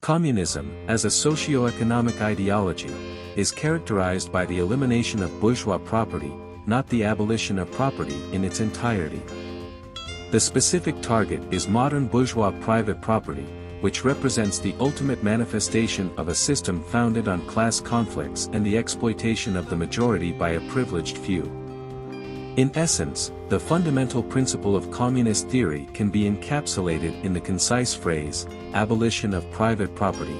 Communism, as a socio-economic ideology, is characterized by the elimination of bourgeois property, not the abolition of property in its entirety. The specific target is modern bourgeois private property, which represents the ultimate manifestation of a system founded on class conflicts and the exploitation of the majority by a privileged few. In essence, the fundamental principle of communist theory can be encapsulated in the concise phrase, abolition of private property.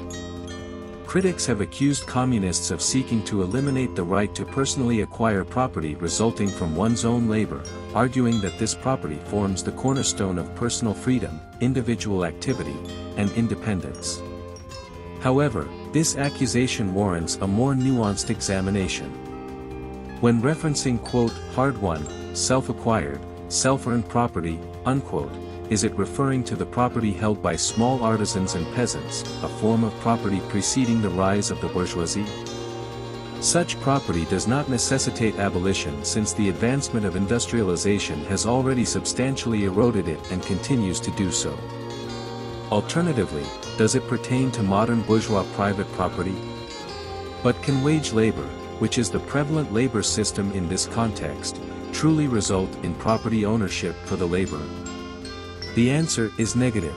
Critics have accused communists of seeking to eliminate the right to personally acquire property resulting from one's own labor, arguing that this property forms the cornerstone of personal freedom, individual activity, and independence. However, this accusation warrants a more nuanced examination. When referencing hard-won, self-acquired, self-earned property, is it referring to the property held by small artisans and peasants, a form of property preceding the rise of the bourgeoisie? Such property does not necessitate abolition since the advancement of industrialization has already substantially eroded it and continues to do so. Alternatively, does it pertain to modern bourgeois private property? But can wage labor, which is the prevalent labor system in this context, truly result in property ownership for the laborer? The answer is negative.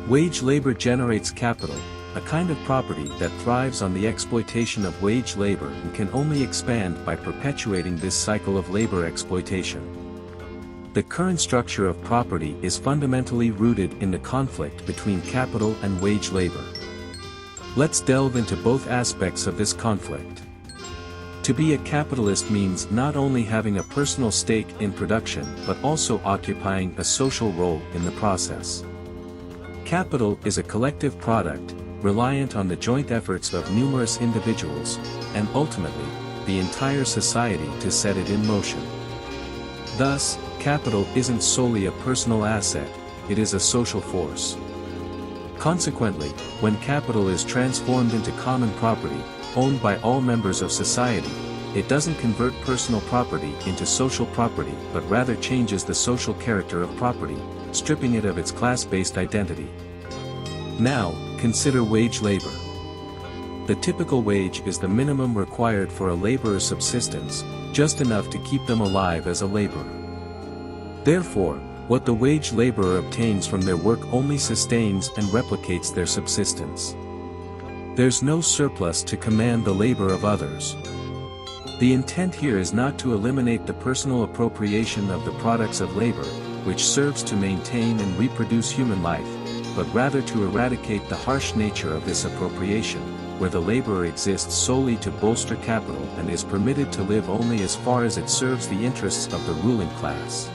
Wage labor generates capital, a kind of property that thrives on the exploitation of wage labor and can only expand by perpetuating this cycle of labor exploitation. The current structure of property is fundamentally rooted in the conflict between capital and wage labor. Let's delve into both aspects of this conflict. To be a capitalist means not only having a personal stake in production but also occupying a social role in the process. Capital is a collective product, reliant on the joint efforts of numerous individuals, and ultimately, the entire society to set it in motion. Thus, capital isn't solely a personal asset, it is a social force. Consequently, when capital is transformed into common property, owned by all members of society, it doesn't convert personal property into social property but rather changes the social character of property, stripping it of its class-based identity. Now, consider wage labor. The typical wage is the minimum required for a laborer's subsistence, just enough to keep them alive as a laborer. Therefore, what the wage laborer obtains from their work only sustains and replicates their subsistence. There's no surplus to command the labor of others. The intent here is not to eliminate the personal appropriation of the products of labor, which serves to maintain and reproduce human life, but rather to eradicate the harsh nature of this appropriation, where the laborer exists solely to bolster capital and is permitted to live only as far as it serves the interests of the ruling class.